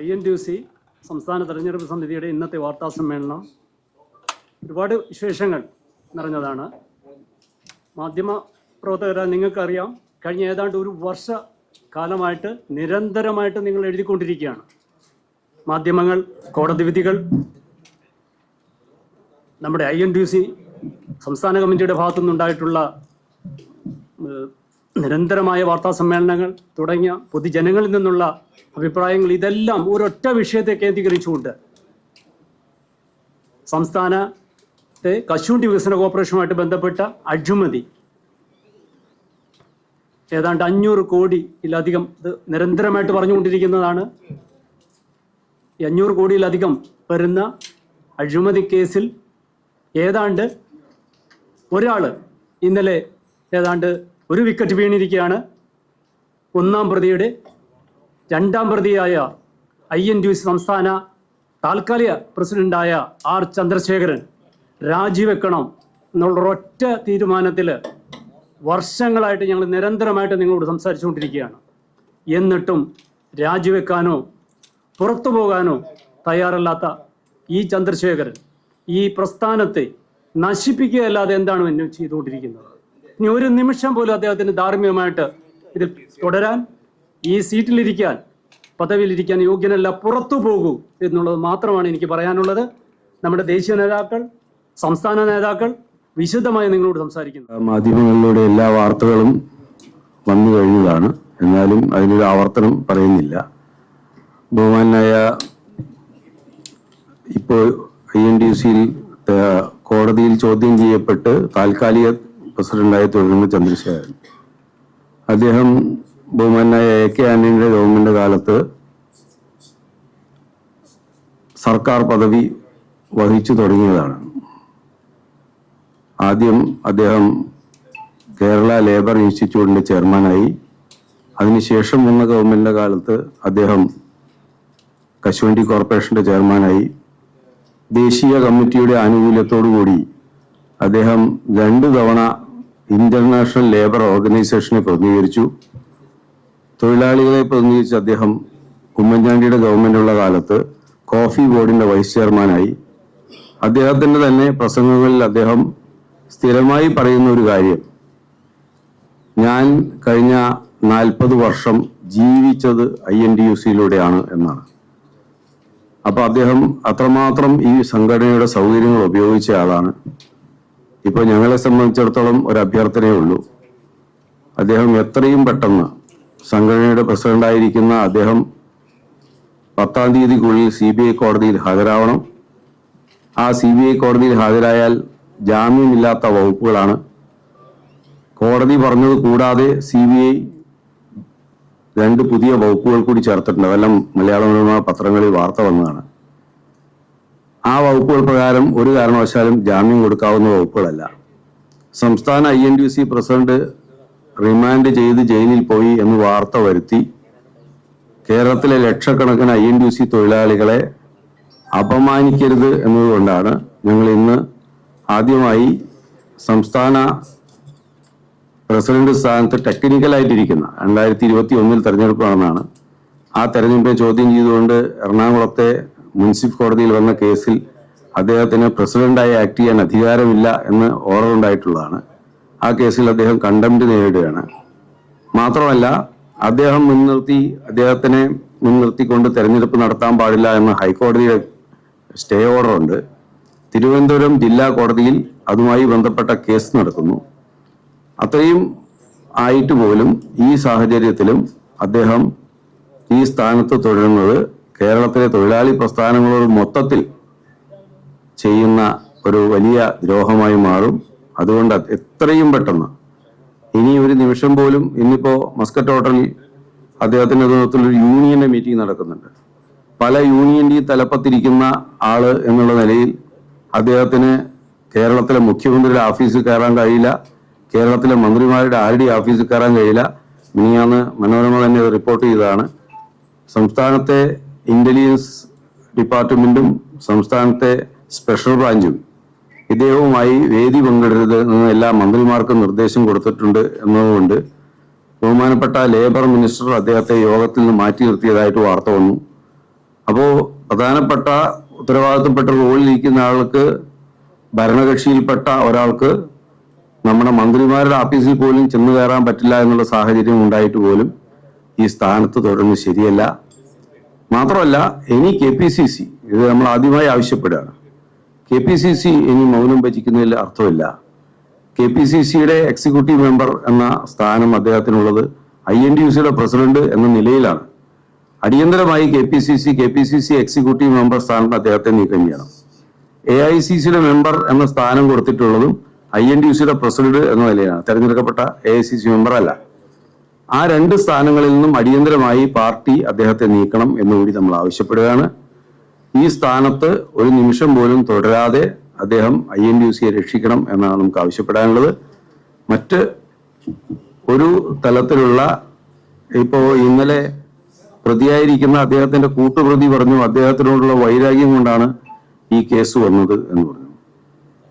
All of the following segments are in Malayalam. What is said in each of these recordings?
INTUC സംസ്ഥാന തെരഞ്ഞെടുപ്പ് സമിതിയുടെ ഇന്നത്തെ വാർത്താ സമ്മേളനം ഒരുപാട് വിശേഷങ്ങൾ നിറഞ്ഞതാണ്. മാധ്യമ പ്രവർത്തകരായ നിങ്ങൾക്കറിയാം, കഴിഞ്ഞ ഏതാണ്ട് ഒരു വർഷ കാലമായിട്ട് നിരന്തരമായിട്ട് നിങ്ങൾ എഴുതിക്കൊണ്ടിരിക്കുകയാണ്. മാധ്യമങ്ങൾ, കോടതി വിധികൾ, നമ്മുടെ INTUC സംസ്ഥാന കമ്മിറ്റിയുടെ ഭാഗത്തുനിന്നുണ്ടായിട്ടുള്ള നിരന്തരമായ വാർത്താ സമ്മേളനങ്ങൾ തുടങ്ങിയ പൊതുജനങ്ങളിൽ നിന്നുള്ള അഭിപ്രായങ്ങൾ, ഇതെല്ലാം ഒരൊറ്റ വിഷയത്തെ കേന്ദ്രീകരിച്ചുകൊണ്ട് സംസ്ഥാനത്തെ കശുവണ്ടി വികസന കോർപ്പറേഷനുമായിട്ട് ബന്ധപ്പെട്ട അഴിമതി ഏതാണ്ട് 500 കോടിയിലധികം ഇത് നിരന്തരമായിട്ട് പറഞ്ഞുകൊണ്ടിരിക്കുന്നതാണ്. ഈ 500 കോടിയിലധികം വരുന്ന അഴിമതി കേസിൽ ഏതാണ്ട് ഒരാൾ ഇന്നലെ ഏതാണ്ട് ഒരു വിക്കറ്റ് വീണിരിക്കുകയാണ്. ഒന്നാം പ്രതിയുടെ രണ്ടാം പ്രതിയായ INTUC സംസ്ഥാന താൽക്കാലിക പ്രസിഡന്റായ R ചന്ദ്രശേഖരൻ രാജിവെക്കണം എന്നുള്ളൊരൊറ്റ തീരുമാനത്തിൽ വർഷങ്ങളായിട്ട് ഞങ്ങൾ നിരന്തരമായിട്ട് നിങ്ങളോട് സംസാരിച്ചുകൊണ്ടിരിക്കുകയാണ്. എന്നിട്ടും രാജിവെക്കാനോ പുറത്തു പോകാനോ തയ്യാറല്ലാത്ത ഈ ചന്ദ്രശേഖരൻ ഈ പ്രസ്ഥാനത്തെ നശിപ്പിക്കുകയല്ലാതെ എന്താണ് മുന്നേ ചെയ്തുകൊണ്ടിരിക്കുന്നത്? ഇനി ഒരു നിമിഷം പോലും അദ്ദേഹത്തിന് ധാർമ്മികമായിട്ട് ഇതിൽ തുടരാൻ, ഈ സീറ്റിലിരിക്കാൻ, പദവിയിലിരിക്കാൻ യോഗ്യനല്ല, പുറത്തു പോകൂ എന്നുള്ളത് മാത്രമാണ് എനിക്ക് പറയാനുള്ളത്. നമ്മുടെ ദേശീയ നേതാക്കൾ, സംസ്ഥാന നേതാക്കൾ വിശദമായി നിങ്ങളോട് സംസാരിക്കുന്നത്. മാധ്യമങ്ങളിലൂടെ എല്ലാ വാർത്തകളും വന്നു കഴിഞ്ഞതാണ്, എന്നാലും അതിനൊരു ആവർത്തനം പറയുന്നില്ല. ബഹുമാനായ ഇപ്പോൾ INTUC-യിൽ കോടതിയിൽ ചോദ്യം ചെയ്യപ്പെട്ട് താൽക്കാലിക പ്രസിഡന്റായി തുടരുന്ന ചന്ദ്രശേഖരൻ, അദ്ദേഹം ബഹുമാനായ AK ആന്റണിയുടെ ഗവൺമെന്റ് കാലത്ത് സർക്കാർ പദവി വഹിച്ചു തുടങ്ങിയതാണ്. ആദ്യം അദ്ദേഹം കേരള ലേബർ ഇൻസ്റ്റിറ്റ്യൂട്ടിന്റെ ചെയർമാനായി. അതിനുശേഷം വന്ന ഗവൺമെന്റിന്റെ കാലത്ത് അദ്ദേഹം കശുവണ്ടി കോർപ്പറേഷന്റെ ചെയർമാനായി. ദേശീയ കമ്മിറ്റിയുടെ ആനുകൂല്യത്തോടുകൂടി അദ്ദേഹം 2 തവണ ഇന്റർനാഷണൽ ലേബർ ഓർഗനൈസേഷനെ പ്രതിനിധീകരിച്ചു. തൊഴിലാളികളെ പ്രതിനിധീകരിച്ച് അദ്ദേഹം ഉമ്മൻചാണ്ടിയുടെ ഗവൺമെന്റുള്ള കാലത്ത് കോഫി ബോർഡിന്റെ വൈസ് ചെയർമാനായി. അദ്ദേഹത്തിന്റെ തന്നെ പ്രസംഗങ്ങളിൽ അദ്ദേഹം സ്ഥിരമായി പറയുന്ന ഒരു കാര്യം, ഞാൻ കഴിഞ്ഞ 40 വർഷം ജീവിച്ചത് INTUC-യിലൂടെയാണ് എന്നാണ്. അപ്പൊ അദ്ദേഹം അത്രമാത്രം ഈ സംഘടനയുടെ സൗകര്യങ്ങൾ ഉപയോഗിച്ച ആളാണ്. ഇപ്പൊ ഞങ്ങളെ സംബന്ധിച്ചിടത്തോളം ഒരു അഭ്യർത്ഥനയേ ഉള്ളൂ. അദ്ദേഹം എത്രയും പെട്ടെന്ന് സംഘടനയുടെ പ്രസിഡന്റായിരിക്കുന്ന അദ്ദേഹം 10-ാം തീയതിക്കുള്ളിൽ CBI കോടതിയിൽ ഹാജരാവണം. ആ CBI കോടതിയിൽ ഹാജരായാൽ ജാമ്യമില്ലാത്ത വകുപ്പുകളാണ്. കോടതി പറഞ്ഞത് കൂടാതെ CBI 2 പുതിയ വകുപ്പുകൾ കൂടി ചേർത്തിട്ടുണ്ട്. അതെല്ലാം മലയാള മനോരമ പത്രങ്ങളിൽ വാർത്ത വന്നതാണ്. ആ വകുപ്പുകൾ പ്രകാരം ഒരു കാരണവശാലും ജാമ്യം കൊടുക്കാവുന്ന വകുപ്പുകളല്ല. സംസ്ഥാന INTUC പ്രസിഡന്റ് റിമാൻഡ് ചെയ്ത് ജയിലിൽ പോയി എന്ന് വാർത്ത വരുത്തി കേരളത്തിലെ ലക്ഷക്കണക്കിന് INTUC തൊഴിലാളികളെ അപമാനിക്കരുത് എന്നതുകൊണ്ടാണ് ഞങ്ങൾ ഇന്ന് ആദ്യമായി സംസ്ഥാന പ്രസിഡന്റ് സ്ഥാനത്ത് ടെക്നിക്കലായിട്ടിരിക്കുന്ന 2021 തെരഞ്ഞെടുപ്പ് നടന്നാണ്. ആ തെരഞ്ഞെടുപ്പിനെ ചോദ്യം ചെയ്തുകൊണ്ട് എറണാകുളത്തെ മുനിസിപ്പൽ കോടതിയിൽ വന്ന കേസിൽ അദ്ദേഹത്തിന് പ്രസിഡന്റായി ആക്ട് ചെയ്യാൻ അധികാരമില്ല എന്ന് ഓർഡർ ഉണ്ടായിട്ടുള്ളതാണ്. ആ കേസിൽ അദ്ദേഹം കണ്ടംപ്റ്റ് നേരിടുകയാണ്. മാത്രമല്ല, അദ്ദേഹത്തിനെ മുൻനിർത്തിക്കൊണ്ട് തെരഞ്ഞെടുപ്പ് നടത്താൻ പാടില്ല എന്ന ഹൈക്കോടതിയുടെ സ്റ്റേ ഓർഡർ ഉണ്ട്. തിരുവനന്തപുരം ജില്ലാ കോടതിയിൽ അതുമായി ബന്ധപ്പെട്ട കേസ് നടക്കുന്നു. അത്രയും ആയിട്ട് പോലും ഈ സാഹചര്യത്തിലും അദ്ദേഹം ഈ സ്ഥാനത്ത് തുടരുന്നത് കേരളത്തിലെ തൊഴിലാളി പ്രസ്ഥാനങ്ങളോട് മൊത്തത്തിൽ ചെയ്യുന്ന ഒരു വലിയ ദ്രോഹമായി മാറും. അതുകൊണ്ട് എത്രയും പെട്ടെന്ന്, ഇനി ഒരു നിമിഷം പോലും, ഇന്നിപ്പോ മസ്കറ്റ് ഹോട്ടലിൽ അദ്ദേഹത്തിന്റെ നേതൃത്വത്തിൽ ഒരു യൂണിയന്റെ മീറ്റിംഗ് നടക്കുന്നുണ്ട്. പല യൂണിയന്റെ തലപ്പത്തിരിക്കുന്ന ആള് എന്നുള്ള നിലയിൽ അദ്ദേഹത്തിന് കേരളത്തിലെ മുഖ്യമന്ത്രിയുടെ ഓഫീസിൽ കയറാൻ കഴിയില്ല, കേരളത്തിലെ മന്ത്രിമാരുടെ ആരുടെ ഓഫീസിൽ കയറാൻ കഴിയില്ല. മിനിയാന്ന് മനോരമ തന്നെ റിപ്പോർട്ട് ചെയ്തതാണ്. സംസ്ഥാനത്തെ ഇന്റലിജൻസ് ഡിപ്പാർട്ട്മെന്റും സംസ്ഥാനത്തെ സ്പെഷ്യൽ ബ്രാഞ്ചും ഇദ്ദേഹവുമായി വേദി പങ്കിടരുത് എന്ന് എല്ലാ മന്ത്രിമാർക്കും നിർദ്ദേശം കൊടുത്തിട്ടുണ്ട് എന്നതുകൊണ്ട് ബഹുമാനപ്പെട്ട ലേബർ മിനിസ്റ്റർ അദ്ദേഹത്തെ യോഗത്തിൽ നിന്ന് മാറ്റി നിർത്തിയതായിട്ട് വാർത്ത വന്നു. അപ്പോൾ പ്രധാനപ്പെട്ട ഉത്തരവാദിത്തപ്പെട്ട റോളിലിരിക്കുന്ന ആൾക്ക്, ഭരണകക്ഷിയിൽപ്പെട്ട ഒരാൾക്ക് നമ്മുടെ മന്ത്രിമാരുടെ ഓഫീസിൽ പോലും ചെന്ന് കയറാൻ പറ്റില്ല എന്നുള്ള സാഹചര്യം ഉണ്ടായിട്ട് പോലും ഈ സ്ഥാനത്ത് തുടരുന്നത് ശരിയല്ല. മാത്രമല്ല, ഇനി KPCC, ഇത് നമ്മൾ ആദ്യമായി ആവശ്യപ്പെടുകയാണ്, KPCC ഇനി മൗനം ഭജിക്കുന്നതിൽ അർത്ഥമില്ല. KPCCയുടെ എക്സിക്യൂട്ടീവ് മെമ്പർ എന്ന സ്ഥാനം അദ്ദേഹത്തിനുള്ളത് INTUCയുടെ പ്രസിഡന്റ് എന്ന നിലയിലാണ്. അടിയന്തരമായി KPCC എക്സിക്യൂട്ടീവ് മെമ്പർ സ്ഥാനത്ത് അദ്ദേഹത്തെ നീക്കം ചെയ്യണം. AICCയുടെ മെമ്പർ എന്ന സ്ഥാനം കൊടുത്തിട്ടുള്ളതും INTUCയുടെ പ്രസിഡന്റ് എന്ന നിലയിലാണ്, തെരഞ്ഞെടുക്കപ്പെട്ട AICC മെമ്പർ അല്ല. ആ 2 സ്ഥാനങ്ങളിൽ നിന്നും അടിയന്തരമായി പാർട്ടി അദ്ദേഹത്തെ നീക്കണം എന്നുകൂടി നമ്മൾ ആവശ്യപ്പെടുകയാണ്. ഈ സ്ഥാനത്ത് ഒരു നിമിഷം പോലും തുടരാതെ അദ്ദേഹം INTUCയെ രക്ഷിക്കണം എന്നാണ് നമുക്ക് ആവശ്യപ്പെടാനുള്ളത്. മറ്റ് ഒരു തലത്തിലുള്ള, ഇപ്പോ ഇന്നലെ പ്രതിയായിരിക്കുന്ന അദ്ദേഹത്തിന്റെ കൂട്ടുപ്രതി പറഞ്ഞു അദ്ദേഹത്തിനോടുള്ള വൈരാഗ്യം കൊണ്ടാണ് ഈ കേസ് വന്നത് എന്ന് പറഞ്ഞു.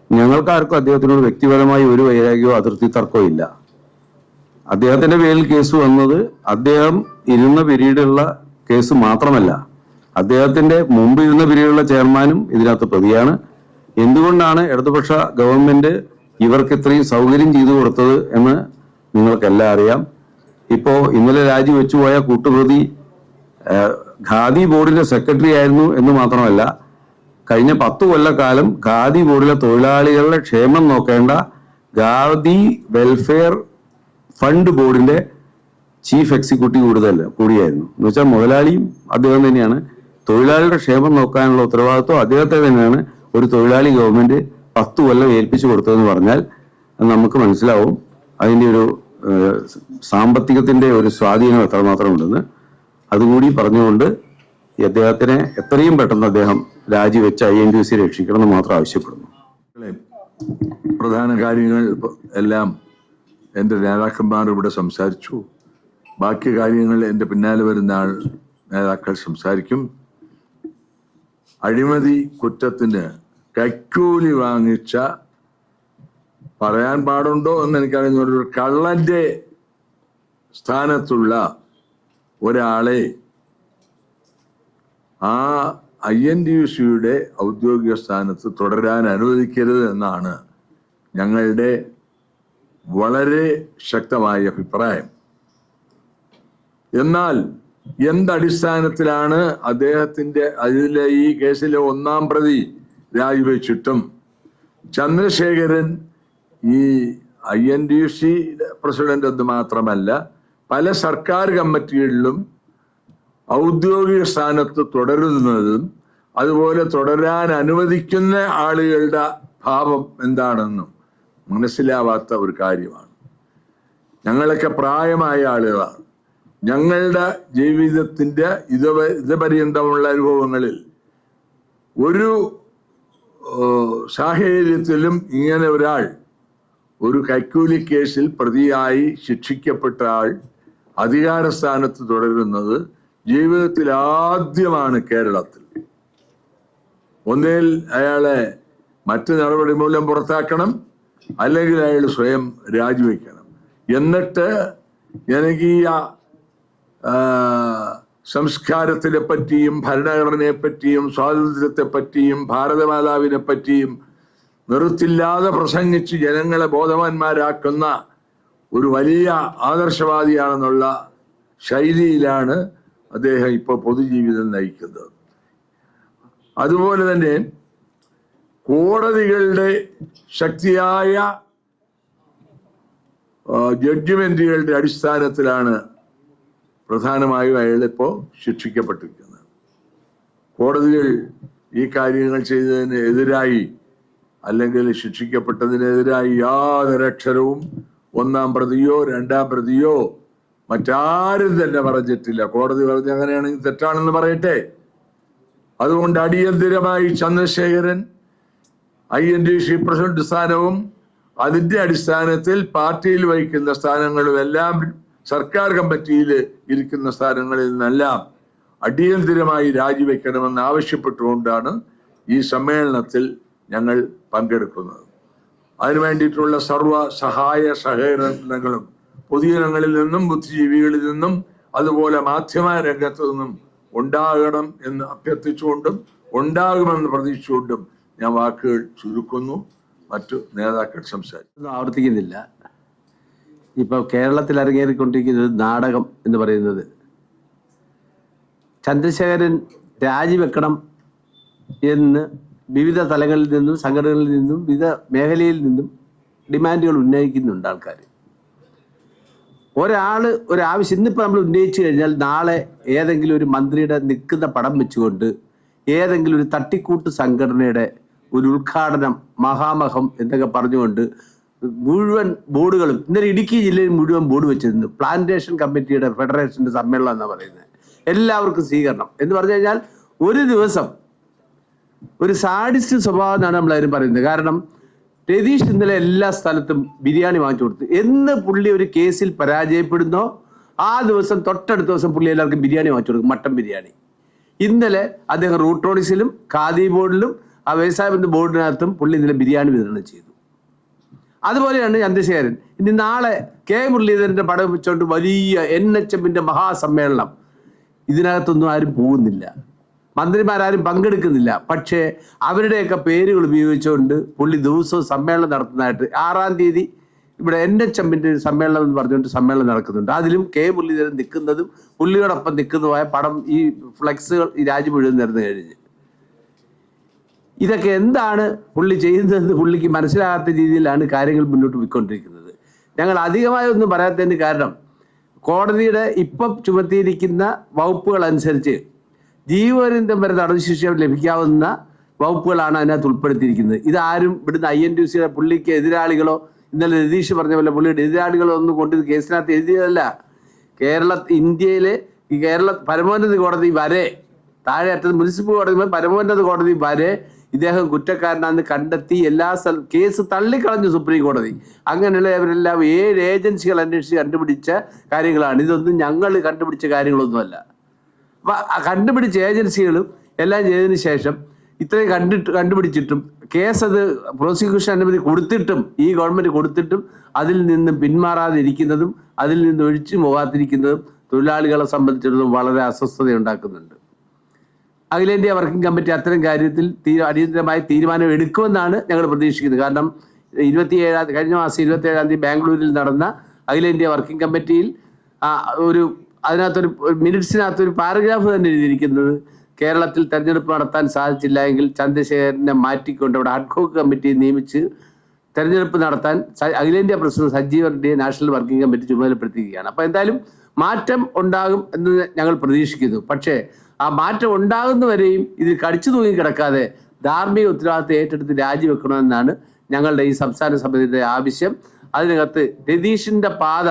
ഞങ്ങൾക്കാർക്കും അദ്ദേഹത്തിനോട് വ്യക്തിപരമായി ഒരു വൈരാഗ്യമോ അതിർത്തി തർക്കമോ ഇല്ല. അദ്ദേഹത്തിന്റെ പേരിൽ കേസ് വന്നത് അദ്ദേഹം ഇരുന്ന പിരീഡുള്ള കേസ് മാത്രമല്ല, അദ്ദേഹത്തിന്റെ മുമ്പ് ഇരുന്ന പിരീഡുള്ള ചെയർമാനും ഇതിനകത്ത് പ്രതിയാണ്. എന്തുകൊണ്ടാണ് ഇടതുപക്ഷ ഗവൺമെന്റ് ഇവർക്ക് ഇത്രയും സൗകര്യം ചെയ്തു കൊടുത്തത് എന്ന് നിങ്ങൾക്കെല്ലാം അറിയാം. ഇപ്പോ ഇന്നലെ രാജിവെച്ചുപോയ കൂട്ടുപ്രതി ഖാദി ബോർഡിന്റെ സെക്രട്ടറി ആയിരുന്നു എന്ന് മാത്രമല്ല, കഴിഞ്ഞ 10 കൊല്ലക്കാലം ഖാദി ബോർഡിലെ തൊഴിലാളികളുടെ ക്ഷേമം നോക്കേണ്ട ഖാദി വെൽഫെയർ ഫണ്ട് ബോർഡിന്റെ ചീഫ് എക്സിക്യൂട്ടീവ് കൂടിയായിരുന്നു. എന്ന് വെച്ചാൽ മുതലാളിയും അദ്ദേഹം തന്നെയാണ്. തൊഴിലാളികളുടെ ക്ഷേമം നോക്കാനുള്ള ഉത്തരവാദിത്വം അദ്ദേഹത്തെ തന്നെയാണ് ഒരു തൊഴിലാളി ഗവൺമെന്റ് 10 കൊല്ലം ഏൽപ്പിച്ചു കൊടുത്തതെന്ന് പറഞ്ഞാൽ നമുക്ക് മനസ്സിലാവും അതിന്റെ ഒരു സാമ്പത്തികത്തിന്റെ ഒരു സ്വാധീനം എത്രമാത്രം ഉണ്ടെന്ന്. അതുകൂടി പറഞ്ഞുകൊണ്ട് അദ്ദേഹത്തിനെ എത്രയും പെട്ടെന്ന് അദ്ദേഹം രാജിവെച്ച് INTUC രക്ഷിക്കണമെന്ന് മാത്രം ആവശ്യപ്പെടുന്നു. പ്രധാന കാര്യങ്ങൾ എല്ലാം എൻ്റെ നേതാക്കന്മാർ ഇവിടെ സംസാരിച്ചു. ബാക്കി കാര്യങ്ങൾ എൻ്റെ പിന്നാലെ വരുന്ന നേതാക്കൾ സംസാരിക്കും. അഴിമതി കുറ്റത്തിന് കൈക്കൂലി വാങ്ങിച്ച, പറയാൻ പാടുണ്ടോ എന്ന് എനിക്കറിയുന്ന ഒരു കള്ളന്റെ സ്ഥാനത്തുള്ള ഒരാളെ ആ INTUCയുടെ ഔദ്യോഗിക സ്ഥാനത്ത് തുടരാൻ അനുവദിക്കരുത് എന്നാണ് ഞങ്ങളുടെ വളരെ ശക്തമായ അഭിപ്രായം. എന്നാൽ എന്തടിസ്ഥാനത്തിലാണ് അദ്ദേഹത്തിന്റെ അതിലെ ഈ കേസിലെ 1-ാം പ്രതി രാജിവെച്ചിട്ടും ചന്ദ്രശേഖരൻ ഈ INTUC പ്രസിഡന്റ് എന്ന് മാത്രമല്ല പല സർക്കാർ കമ്മിറ്റികളിലും ഔദ്യോഗിക സ്ഥാനത്ത് തുടരുന്നതും അതുപോലെ തുടരാൻ അനുവദിക്കുന്ന ആളുകളുടെ ഭാവം എന്താണെന്നും മനസ്സിലാവാത്ത ഒരു കാര്യമാണ്. ഞങ്ങളൊക്കെ പ്രായമായ ആളുകളാണ്. ഞങ്ങളുടെ ജീവിതത്തിന്റെ ഇതുപര്യന്തമുള്ള അനുഭവങ്ങളിൽ ഒരു സാഹചര്യത്തിലും ഇങ്ങനെ ഒരാൾ ഒരു കൈക്കൂലി കേസിൽ പ്രതിയായി ശിക്ഷിക്കപ്പെട്ട ആൾ അധികാര സ്ഥാനത്ത് തുടരുന്നത് ജീവിതത്തിൽ ആദ്യമാണ് കേരളത്തിൽ. ഒന്നിൽ അയാളെ മറ്റു നടപടി മൂലം പുറത്താക്കണം, അല്ലെങ്കിൽ അയാൾ സ്വയം രാജിവെക്കണം. എന്നിട്ട് എനിക്ക് ഈ സംസ്കാരത്തിനെ പറ്റിയും ഭരണഘടനയെ പറ്റിയും സ്വാതന്ത്ര്യത്തെ പറ്റിയും ഭാരതമാതാവിനെ പറ്റിയും നിർത്തില്ലാതെ പ്രസംഗിച്ച് ജനങ്ങളെ ബോധവാന്മാരാക്കുന്ന ഒരു വലിയ ആദർശവാദിയാണെന്നുള്ള ശൈലിയിലാണ് അദ്ദേഹം ഇപ്പോൾ പൊതുജീവിതം നയിക്കുന്നത്. അതുപോലെ തന്നെ കോടതികളുടെ ശക്തിയായ ജഡ്ജ്മെന്റുകളുടെ അടിസ്ഥാനത്തിലാണ് പ്രധാനമായും അയാളിപ്പോൾ ശിക്ഷിക്കപ്പെട്ടിരിക്കുന്നത്. കോടതികൾ ഈ കാര്യങ്ങൾ ചെയ്തതിന് എതിരായി അല്ലെങ്കിൽ ശിക്ഷിക്കപ്പെട്ടതിനെതിരായി യാതൊരക്ഷരവും 1-ാം പ്രതിയോ 2-ാം പ്രതിയോ മറ്റാരും തന്നെ പറഞ്ഞിട്ടില്ല. കോടതി പറഞ്ഞ അങ്ങനെയാണെങ്കിൽ തെറ്റാണെന്ന് പറയട്ടെ. അതുകൊണ്ട് അടിയന്തിരമായി ചന്ദ്രശേഖരൻ INTUC പ്രസിഡന്റ് സ്ഥാനവും അതിന്റെ അടിസ്ഥാനത്തിൽ പാർട്ടിയിൽ വഹിക്കുന്ന സ്ഥാനങ്ങളും എല്ലാം സർക്കാർ കമ്മിറ്റിയിൽ ഇരിക്കുന്ന സ്ഥാനങ്ങളിൽ നിന്നെല്ലാം അടിയന്തിരമായി രാജിവെക്കണമെന്ന് ആവശ്യപ്പെട്ടുകൊണ്ടാണ് ഈ സമ്മേളനത്തിൽ ഞങ്ങൾ പങ്കെടുക്കുന്നത്. അതിനു വേണ്ടിയിട്ടുള്ള സർവ്വ സഹായ സഹകരണങ്ങളും പൊതുജനങ്ങളിൽ നിന്നും ബുദ്ധിജീവികളിൽ നിന്നും അതുപോലെ മാധ്യമ രംഗത്തു നിന്നും ഉണ്ടാകണം എന്ന് അഭ്യർത്ഥിച്ചുകൊണ്ടും ഉണ്ടാകുമെന്ന് പ്രതീക്ഷിച്ചുകൊണ്ടും ഞാൻ വാക്കുകൾ ചുരുക്കുന്നു. മറ്റു നേതാക്കൾ സംസാരിക്കും. ആവർത്തിക്കുന്നില്ല. ഇപ്പോൾ കേരളത്തിൽ അരങ്ങേറിക്കൊണ്ടിരിക്കുന്ന ഒരു നാടകം എന്ന് പറയുന്നത് ചന്ദ്രശേഖരൻ രാജിവെക്കണം എന്ന് വിവിധ തലങ്ങളിൽ നിന്നും സംഘടനകളിൽ നിന്നും വിവിധ മേഖലയിൽ നിന്നും ഡിമാൻഡുകൾ ഉന്നയിക്കുന്നുണ്ട് ആൾക്കാർ. ഒരാവശ്യം ഇന്നിപ്പോൾ നമ്മൾ ഉന്നയിച്ചു കഴിഞ്ഞാൽ നാളെ ഏതെങ്കിലും ഒരു മന്ത്രിയുടെ നിൽക്കുന്ന പടം വെച്ചുകൊണ്ട് ഏതെങ്കിലും ഒരു തട്ടിക്കൂട്ട് സംഘടനയുടെ ഒരു ഉദ്ഘാടനം മഹാമഹം എന്നൊക്കെ പറഞ്ഞുകൊണ്ട് മുഴുവൻ ബോർഡുകളും ഇന്നലെ ഇടുക്കി ജില്ലയിൽ മുഴുവൻ ബോർഡ് വെച്ചിരുന്നു. പ്ലാന്റേഷൻ കമ്മിറ്റിയുടെ ഫെഡറേഷന്റെ സമ്മേളനം എന്നാണ് പറയുന്നത്. എല്ലാവർക്കും സ്വീകരണം എന്ന് പറഞ്ഞു കഴിഞ്ഞാൽ ഒരു ദിവസം ഒരു സാഡിസ്റ്റ് സ്വഭാവം എന്നാണ് നമ്മളാരും പറയുന്നത്. കാരണം രതീഷ് ഇന്നലെ എല്ലാ സ്ഥലത്തും ബിരിയാണി വാങ്ങിച്ചു കൊടുത്തു. എന്ന് പുള്ളി ഒരു കേസിൽ പരാജയപ്പെടുന്നോ ആ ദിവസം തൊട്ടടുത്ത ദിവസം പുള്ളി എല്ലാവർക്കും ബിരിയാണി വാങ്ങിച്ചു കൊടുക്കും, മട്ടൻ ബിരിയാണി. ഇന്നലെ അദ്ദേഹം റൂട്രോണിസിലും ഖാദി ബോർഡിലും ആ വ്യവസായ ബന്ധ ബോർഡിനകത്തും പുള്ളി ഇന്നലെ ബിരിയാണി വിതരണം ചെയ്തു. അതുപോലെയാണ് ചന്ദ്രശേഖരൻ. ഇനി നാളെ കെ മുരളീധരന്റെ പടം വെച്ചുകൊണ്ട് വലിയ NHMന്റെ മഹാസമ്മേളനം. ഇതിനകത്തൊന്നും ആരും പോകുന്നില്ല, മന്ത്രിമാരും പങ്കെടുക്കുന്നില്ല. പക്ഷേ അവരുടെയൊക്കെ പേരുകൾ ഉപയോഗിച്ചുകൊണ്ട് പുള്ളി ദിവസവും സമ്മേളനം നടത്തുന്നതായിട്ട് 6-ാം തീയതി ഇവിടെ NHMന്റെ സമ്മേളനം എന്ന് പറഞ്ഞുകൊണ്ട് സമ്മേളനം നടക്കുന്നുണ്ട്. അതിലും കെ മുരളീധരൻ നിൽക്കുന്നതും പുള്ളിയോടൊപ്പം നിൽക്കുന്നതുമായ പടം, ഈ ഫ്ലെക്സുകൾ ഈ രാജ്യം മുഴുവൻ നിരന്നു കഴിഞ്ഞ്. ഇതൊക്കെ എന്താണ് പുള്ളി ചെയ്യുന്നതെന്ന് പുള്ളിക്ക് മനസ്സിലാകാത്ത രീതിയിലാണ് കാര്യങ്ങൾ മുന്നോട്ട് പോയിക്കൊണ്ടിരിക്കുന്നത്. ഞങ്ങൾ അധികമായി ഒന്നും പറയാത്തതിന് കാരണം കോടതിയുടെ ഇപ്പം ചുമത്തിയിരിക്കുന്ന വകുപ്പുകൾ അനുസരിച്ച് ജീവപര്യന്തം വരെ തടവ് ശിക്ഷ ലഭിക്കാവുന്ന വകുപ്പുകളാണ് അതിനകത്ത് ഉൾപ്പെടുത്തിയിരിക്കുന്നത്. ഇതാരും ഇവിടുന്ന് INTUCയുടെ പുള്ളിക്ക് എതിരാളികളോ ഇന്നലെ രതീഷ് പറഞ്ഞ പോലെ പുള്ളിയുടെ എതിരാളികളോ ഒന്നും കൊണ്ട് ഇത് കേസിനകത്ത് എഴുതിയതല്ല. ഇന്ത്യയിലെ ഈ പരമോന്നത കോടതി വരെ, താഴെ അറ്റത്ത് മുനിസിപ്പൽ കോടതി, പരമോന്നത കോടതി വരെ ഇദ്ദേഹം കുറ്റക്കാരനാണെന്ന് കണ്ടെത്തി എല്ലാ കേസ് തള്ളിക്കളഞ്ഞു സുപ്രീം കോടതി. അങ്ങനെയുള്ളവരെല്ലാം 7 ഏജൻസികൾ അന്വേഷിച്ച് കണ്ടുപിടിച്ച കാര്യങ്ങളാണ്. ഇതൊന്നും ഞങ്ങൾ കണ്ടുപിടിച്ച കാര്യങ്ങളൊന്നുമല്ല. അപ്പൊ കണ്ടുപിടിച്ച ഏജൻസികളും എല്ലാം ചെയ്തതിന് ശേഷം ഇത്രയും കണ്ടുപിടിച്ചിട്ടും കേസ് അത് പ്രോസിക്യൂഷൻ അനുമതി കൊടുത്തിട്ടും ഈ ഗവൺമെന്റ് കൊടുത്തിട്ടും അതിൽ നിന്നും പിന്മാറാതിരിക്കുന്നതും അതിൽ നിന്ന് ഒഴിച്ചു പോകാതിരിക്കുന്നതും തൊഴിലാളികളെ സംബന്ധിച്ചിടത്തോളം വളരെ അസ്വസ്ഥത ഉണ്ടാക്കുന്നുണ്ട്. അഖിലേന്ത്യാ വർക്കിംഗ് കമ്മിറ്റി അത്തരം കാര്യത്തിൽ അടിയന്തരമായി തീരുമാനം എടുക്കുമെന്നാണ് ഞങ്ങൾ പ്രതീക്ഷിക്കുന്നത്. കാരണം കഴിഞ്ഞ മാസം 27-ാം തീയതി ബാംഗ്ലൂരിൽ നടന്ന അഖിലേന്ത്യാ വർക്കിംഗ് കമ്മിറ്റിയിൽ അതിനകത്തൊരു മിനിറ്റ്സിനകത്തൊരു പാരഗ്രാഫ് തന്നെ എഴുതിയിരിക്കുന്നത് കേരളത്തിൽ തെരഞ്ഞെടുപ്പ് നടത്താൻ സാധിച്ചില്ല എങ്കിൽ ചന്ദ്രശേഖരനെ മാറ്റിക്കൊണ്ട് അവിടെ അഡ്ഹോക് കമ്മിറ്റി നിയമിച്ച് തെരഞ്ഞെടുപ്പ് നടത്താൻ അഖിലേന്ത്യാ പ്രസിഡന്റ് സജീവ് റെഡ്ഡിയെ നാഷണൽ വർക്കിംഗ് കമ്മിറ്റി ചുമതലപ്പെടുത്തുകയാണ്. അപ്പോൾ എന്തായാലും മാറ്റം ഉണ്ടാകും എന്ന് ഞങ്ങൾ പ്രതീക്ഷിക്കുന്നു. പക്ഷേ ആ മാറ്റം ഉണ്ടാകുന്നവരെയും ഇതിൽ കടിച്ചു തൂങ്ങി കിടക്കാതെ ധാർമ്മിക ഉത്തരവാദിത്തം ഏറ്റെടുത്ത് രാജിവെക്കണമെന്നാണ് ഞങ്ങളുടെ ഈ സംസ്ഥാന സമിതിയുടെ ആവശ്യം. അതിനകത്ത് രതീഷിന്റെ പാത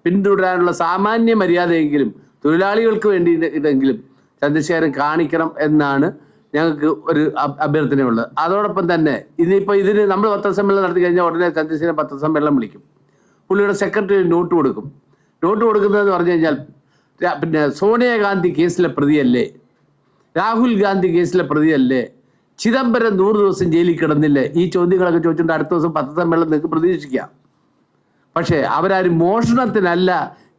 പിന്തുടരാനുള്ള സാമാന്യ മര്യാദയെങ്കിലും തൊഴിലാളികൾക്ക് വേണ്ടി ഇതെങ്കിലും ചന്ദ്രശേഖരൻ കാണിക്കണം എന്നാണ് ഞങ്ങൾക്ക് ഒരു അഭ്യർത്ഥനയുള്ളത്. അതോടൊപ്പം തന്നെ ഇതിന് നമ്മൾ പത്രസമ്മേളനം നടത്തി കഴിഞ്ഞാൽ ഉടനെ ചന്ദ്രശേഖരൻ പത്രസമ്മേളനം വിളിക്കും. പുള്ളിയുടെ സെക്രട്ടറി നോട്ട് കൊടുക്കും. നോട്ട് കൊടുക്കുന്നതെന്ന് പറഞ്ഞു കഴിഞ്ഞാൽ പിന്നെ സോണിയാഗാന്ധി കേസിലെ പ്രതിയല്ലേ, രാഹുൽ ഗാന്ധി കേസിലെ പ്രതിയല്ലേ, ചിദംബരം 100 ദിവസം ജയിലിൽ കിടന്നില്ലേ, ഈ ചോദ്യങ്ങളൊക്കെ ചോദിച്ചുകൊണ്ട് അടുത്ത ദിവസം പത്രസമ്മേളനം നിങ്ങൾക്ക് പ്രതീക്ഷിക്കാം. പക്ഷേ അവരാരും മോഷണത്തിനല്ല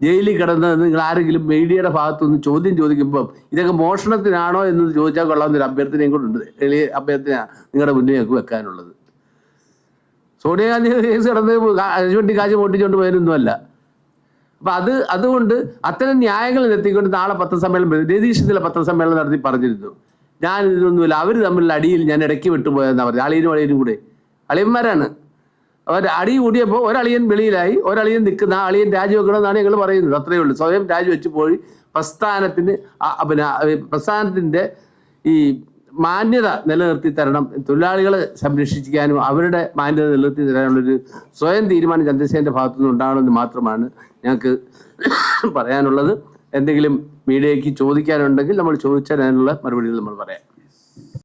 ജയിലിൽ കിടന്നത്. നിങ്ങൾ ആരെങ്കിലും മീഡിയയുടെ ഭാഗത്തുനിന്ന് ചോദ്യം ചോദിക്കുമ്പോൾ ഇതൊക്കെ മോഷണത്തിനാണോ എന്ന് ചോദിച്ചാൽ കൊള്ളാവുന്നൊരു അഭ്യർത്ഥനയും കൂടെ ഉണ്ട്. എളിയ അഭ്യർത്ഥന നിങ്ങളുടെ മുന്നിൽ ഞങ്ങൾക്ക് വെക്കാനുള്ളത്. സോണിയാഗാന്ധി കേസ് കിടന്ന് കാശ് പൊട്ടിച്ചുകൊണ്ട് പോയതൊന്നുമല്ല. അപ്പൊ അതുകൊണ്ട് അത്തരം ന്യായങ്ങൾ നിർത്തിക്കൊണ്ട് നാളെ പത്രസമ്മേളനം, രതീഷ് ഇന്നലെ പത്രസമ്മേളനം നടത്തി പറഞ്ഞിരുന്നു, ഞാൻ ഇതൊന്നുമില്ല, അവർ തമ്മിലുള്ള അടിയിൽ ഞാൻ ഇടയ്ക്ക് വിട്ടുപോയെന്നാണ് പറഞ്ഞത്. അളിയനും കൂടെ അളിയന്മാരാണ്. അവർ അടി കൂടിയപ്പോൾ ഒരളിയൻ വെളിയിലായി, ഒരളിയൻ നിൽക്കുന്ന ആ അളിയൻ രാജിവെക്കണമെന്നാണ് ഞങ്ങൾ പറയുന്നത്. അത്രയേ ഉള്ളൂ. സ്വയം രാജിവെച്ച് പോയി പ്രസ്ഥാനത്തിന്റെ ഈ മാന്യത നിലനിർത്തി തരണം, തൊഴിലാളികളെ സംരക്ഷിക്കാനും അവരുടെ മാന്യത നിലനിർത്തി തരാനുള്ളൊരു സ്വയം തീരുമാനം ചന്ദ്രശേഖരന്റെ ഭാഗത്തുനിന്ന് ഉണ്ടാകണമെന്ന് മാത്രമാണ് ഞങ്ങൾക്ക് പറയാനുള്ളത്. എന്തെങ്കിലും മീഡിയയ്ക്ക് ചോദിക്കാനുണ്ടെങ്കിൽ നമ്മൾ ചോദിച്ചാൽ അതിനുള്ള മറുപടികൾ നമ്മൾ പറയാം.